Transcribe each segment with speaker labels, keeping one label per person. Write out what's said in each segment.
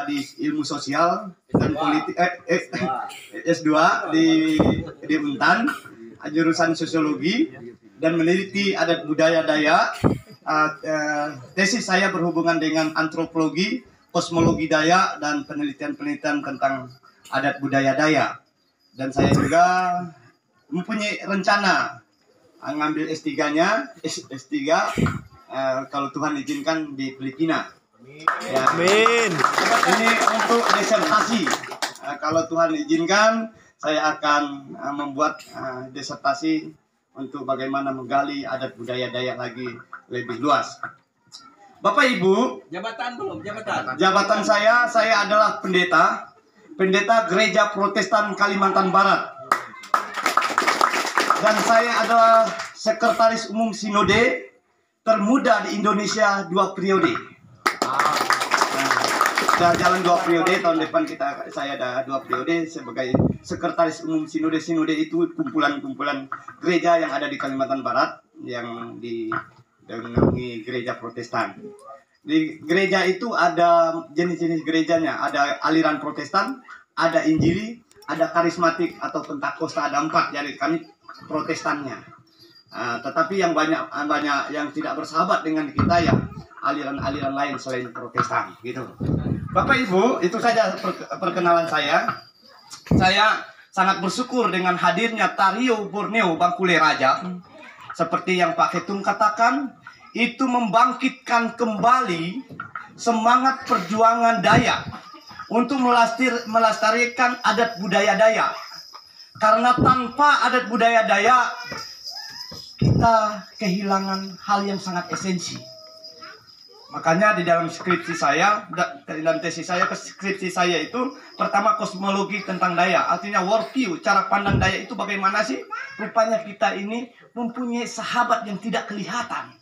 Speaker 1: di ilmu sosial dan politik S2 di Untan, jurusan sosiologi dan meneliti adat budaya Dayak. Tesis saya berhubungan dengan antropologi, kosmologi Dayak dan penelitian-penelitian tentang adat budaya Dayak. Dan saya juga mempunyai rencana ngambil S3-nya, S3 kalau Tuhan izinkan di Filipina. Ya.
Speaker 2: Amin.
Speaker 1: Ini untuk disertasi. Kalau Tuhan izinkan, saya akan membuat disertasi untuk bagaimana menggali adat budaya Dayak lagi lebih luas. Bapak Ibu,
Speaker 3: Jabatan belum? Jabatan.
Speaker 1: jabatan saya adalah pendeta Gereja Protestan Kalimantan Barat. Dan saya adalah sekretaris umum sinode termuda di Indonesia 2 periode. Sudah jalan 2 periode, tahun depan saya ada 2 periode sebagai sekretaris umum sinode. Sinode itu kumpulan-kumpulan gereja yang ada di Kalimantan Barat yang dinaungi gereja Protestan. Di gereja itu ada jenis-jenis gerejanya, ada aliran Protestan, ada Injili, ada karismatik atau Pentakosta, ada 4. Jadi kami Protestannya. Tetapi yang banyak yang tidak bersahabat dengan kita yang aliran-aliran lain selain Protestan, gitu. Bapak Ibu, itu saja perkenalan saya. Saya sangat bersyukur dengan hadirnya Tarian Borneo Bangkule Raja. Seperti yang Pak Ketum katakan, itu membangkitkan kembali semangat perjuangan Dayak untuk melestarikan adat budaya Dayak. Karena tanpa adat budaya Dayak, kita kehilangan hal yang sangat esensi. Makanya di dalam skripsi saya, dalam tesis saya, skripsi saya itu pertama kosmologi tentang Dayak, artinya worldview, cara pandang Dayak itu bagaimana sih? Rupanya kita ini mempunyai sahabat yang tidak kelihatan,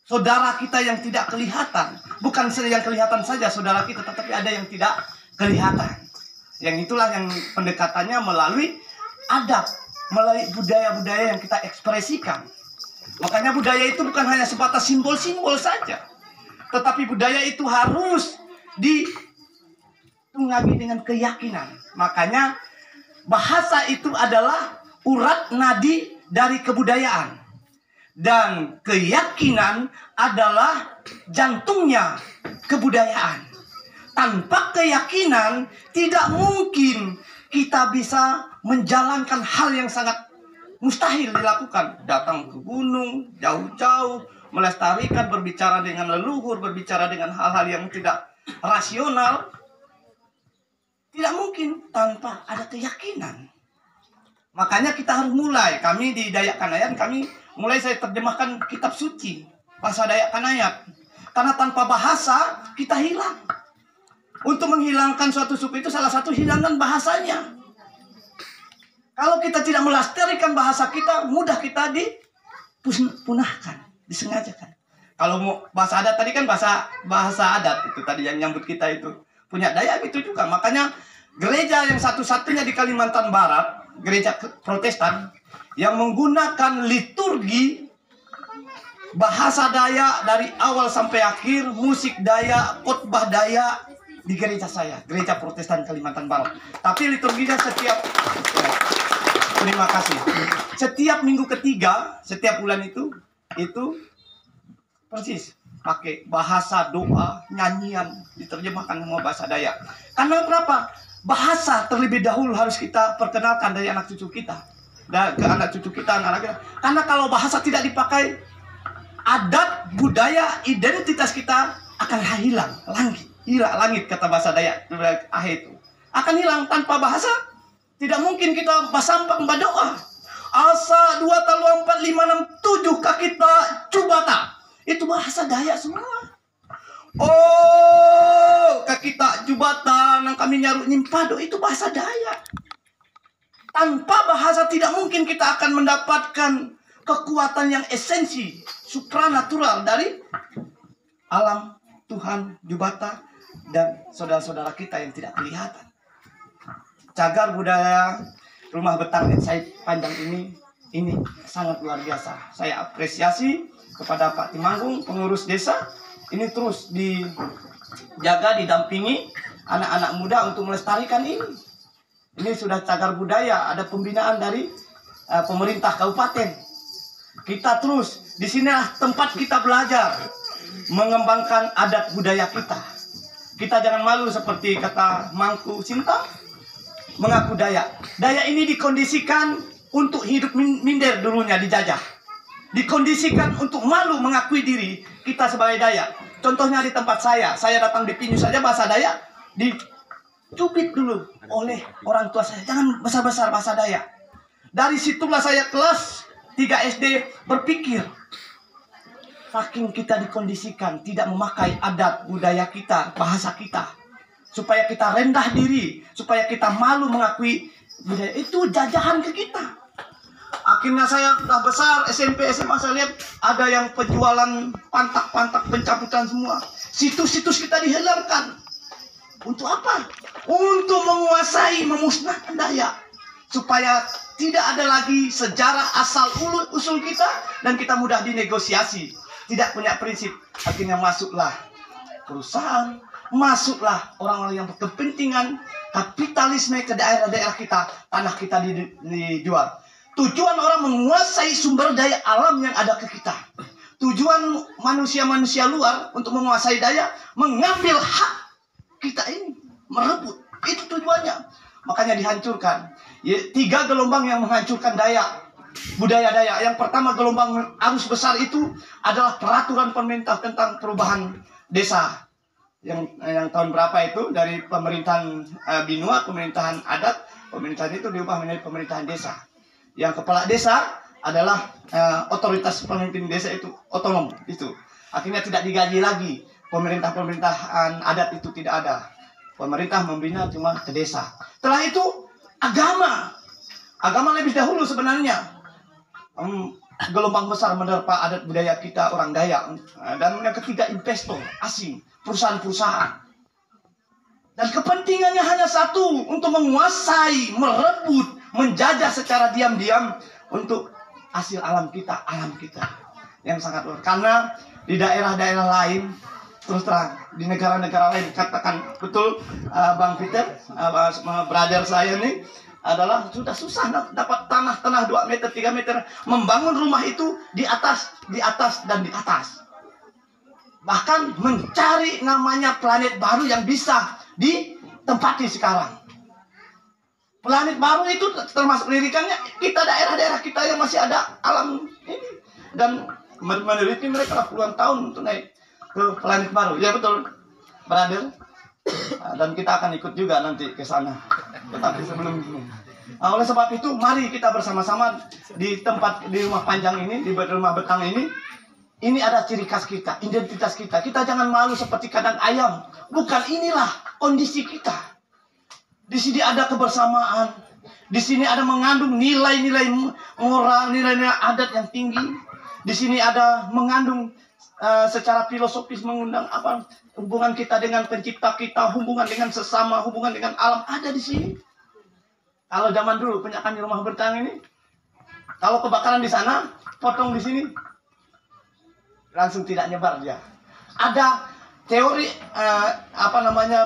Speaker 1: saudara kita yang tidak kelihatan, bukan yang kelihatan saja saudara kita, tetapi ada yang tidak kelihatan. Yang itulah yang pendekatannya melalui adat, melalui budaya-budaya yang kita ekspresikan. Makanya budaya itu bukan hanya sebatas simbol-simbol saja, tetapi budaya itu harus ditunggangi dengan keyakinan. Makanya bahasa itu adalah urat nadi dari kebudayaan. Dan keyakinan adalah jantungnya kebudayaan. Tanpa keyakinan tidak mungkin kita bisa menjalankan hal yang sangat mustahil dilakukan. Datang ke gunung jauh-jauh, melestarikan, berbicara dengan leluhur, berbicara dengan hal-hal yang tidak rasional, tidak mungkin tanpa ada keyakinan. Makanya kita harus mulai. Kami di Dayak Kanayat, saya terjemahkan kitab suci bahasa Dayak Kanayat. Karena tanpa bahasa kita hilang. Untuk menghilangkan suatu suku itu salah satu hilangkan bahasanya. Kalau kita tidak melestarikan bahasa kita, mudah kita dipunahkan, disengajakan. Kalau mau bahasa adat tadi kan bahasa adat itu tadi yang nyambut kita itu punya Dayak itu juga. Makanya gereja yang satu-satunya di Kalimantan Barat, gereja Protestan yang menggunakan liturgi bahasa Dayak dari awal sampai akhir, musik Dayak, khotbah Dayak di gereja saya, gereja Protestan Kalimantan Barat. Tapi liturginya terima kasih. Setiap minggu ketiga, setiap bulan itu persis pakai bahasa doa, nyanyian, diterjemahkan semua bahasa Dayak. Karena berapa? Bahasa terlebih dahulu harus kita perkenalkan dari anak cucu kita. Ke anak cucu kita, anak kita. Karena kalau bahasa tidak dipakai, adat, budaya, identitas kita akan hilang, langit kata bahasa Dayak itu. Akan hilang tanpa bahasa. Tidak mungkin kita basampak doa. Asa 2 talu 4 5 6 7 kakita cubata. Itu bahasa Dayak semua. Oh, kakita jubatan yang kami nyaruk nyimpado itu bahasa Dayak. Tanpa bahasa tidak mungkin kita akan mendapatkan kekuatan yang esensi, supranatural dari alam Tuhan Jubata dan saudara-saudara kita yang tidak kelihatan. Cagar budaya Rumah Betang Insight Panjang ini sangat luar biasa. Saya apresiasi kepada Pak Timanggung, pengurus desa, ini terus jaga, didampingi anak-anak muda untuk melestarikan ini. Ini sudah cagar budaya, ada pembinaan dari pemerintah kabupaten. Kita terus, di sinilah tempat kita belajar mengembangkan adat budaya kita. Kita jangan malu seperti kata Mangku Sintang, mengaku Dayak. Dayak ini dikondisikan untuk hidup minder dulunya, dijajah. Dikondisikan untuk malu mengakui diri kita sebagai Dayak. Contohnya di tempat saya datang di Pinyu saja bahasa Dayak, dicubit dulu oleh orang tua saya. Jangan besar-besar bahasa Dayak. Dari situlah saya kelas 3 SD berpikir, saking kita dikondisikan tidak memakai adat budaya kita, bahasa kita, supaya kita rendah diri, supaya kita malu mengakui budaya itu, jajahan ke kita. Akhirnya saya sudah besar, SMP, SMA, saya lihat ada yang penjualan pantak-pantak, pencabutan semua. Situs-situs kita dihilangkan. Untuk apa? Untuk menguasai, memusnahkan Dayak. Supaya tidak ada lagi sejarah asal-usul kita, dan kita mudah dinegosiasi. Tidak punya prinsip. Akhirnya masuklah perusahaan, masuklah orang-orang yang berkepentingan, kapitalisme ke daerah-daerah kita, tanah kita dijual. Tujuan orang menguasai sumber daya alam yang ada ke kita. Tujuan manusia-manusia luar untuk menguasai daya, mengambil hak kita ini, merebut. Itu tujuannya. Makanya dihancurkan. 3 gelombang yang menghancurkan Dayak, budaya Dayak. Yang pertama, gelombang arus besar itu adalah peraturan pemerintah tentang perubahan desa. Yang tahun berapa itu, dari pemerintahan Binua, pemerintahan adat, pemerintahan itu diubah menjadi pemerintahan desa. Yang kepala desa adalah otoritas pemimpin desa itu otonom itu. Akhirnya tidak digaji lagi. Pemerintahan adat itu tidak ada. Pemerintah membina cuma ke desa. Setelah itu agama lebih dahulu sebenarnya. Gelombang besar menerpa adat budaya kita orang Dayak. Dan yang ketiga, investor asing, perusahaan-perusahaan. Dan kepentingannya hanya satu, untuk menguasai, merebut, menjajah secara diam-diam untuk hasil alam kita yang sangat luar. Karena di daerah-daerah lain, terus terang, di negara-negara lain, katakan betul Bang Peter, brother saya ini adalah sudah susah dapat tanah 2 meter, 3 meter, membangun rumah itu di atas, dan di atas. Bahkan mencari namanya planet baru yang bisa ditempati sekarang. Planet baru itu termasuk lirikannya kita, daerah-daerah kita yang masih ada alam ini. Dan meneliti mereka puluhan tahun untuk naik ke planet baru. Ya betul, brother. Dan kita akan ikut juga nanti ke sana. Tetapi sebelum ini. Oleh sebab itu, mari kita bersama-sama di rumah panjang ini, di rumah betang ini. Ini ada ciri khas kita, identitas kita. Kita jangan malu seperti kandang ayam. Bukan, inilah kondisi kita. Di sini ada kebersamaan. Di sini ada mengandung nilai-nilai moral, nilai-nilai adat yang tinggi. Di sini ada mengandung secara filosofis, mengundang hubungan kita dengan pencipta kita, hubungan dengan sesama, hubungan dengan alam, ada di sini. Kalau zaman dulu punya kami rumah bertahan ini, kalau kebakaran di sana, potong di sini, langsung tidak nyebar dia. Ada teori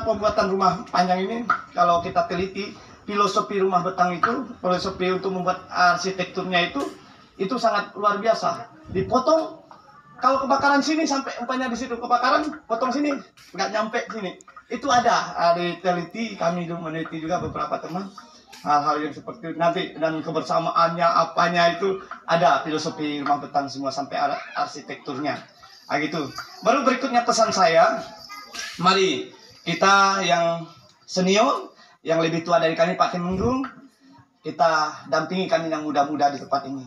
Speaker 1: pembuatan rumah panjang ini, kalau kita teliti filosofi rumah betang itu, filosofi untuk membuat arsitekturnya itu sangat luar biasa. Dipotong, kalau kebakaran sini sampai umpamanya di situ kebakaran, potong sini nggak nyampe sini. Itu ada diteliti, kami meneliti juga beberapa teman hal-hal yang seperti itu nanti, dan kebersamaannya apanya itu ada filosofi rumah betang semua sampai arsitekturnya. Gitu. Baru berikutnya pesan saya, mari kita yang senior, yang lebih tua dari kami, Pak Temenggung, kita dampingi kami yang muda-muda di tempat ini.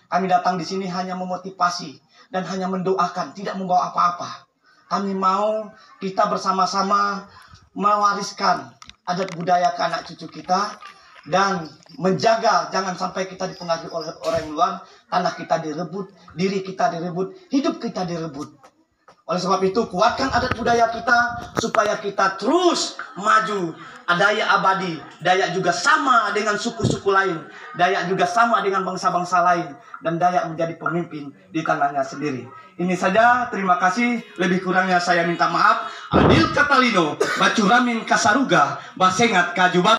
Speaker 1: Kami datang di sini hanya memotivasi dan hanya mendoakan, tidak membawa apa-apa. Kami mau kita bersama-sama mewariskan adat budaya ke anak cucu kita, dan menjaga jangan sampai kita dipengaruhi oleh orang luar, tanah kita direbut, diri kita direbut, hidup kita direbut Oleh sebab itu, kuatkan adat budaya kita supaya kita terus maju. Dayak abadi, Dayak juga sama dengan suku-suku lain, Dayak juga sama dengan bangsa-bangsa lain, dan Dayak menjadi pemimpin di tanahnya sendiri. Ini saja, terima kasih. Lebih kurangnya saya minta maaf. Adil Katalino, Bacuramin Kasaruga, Basengat Kajubat.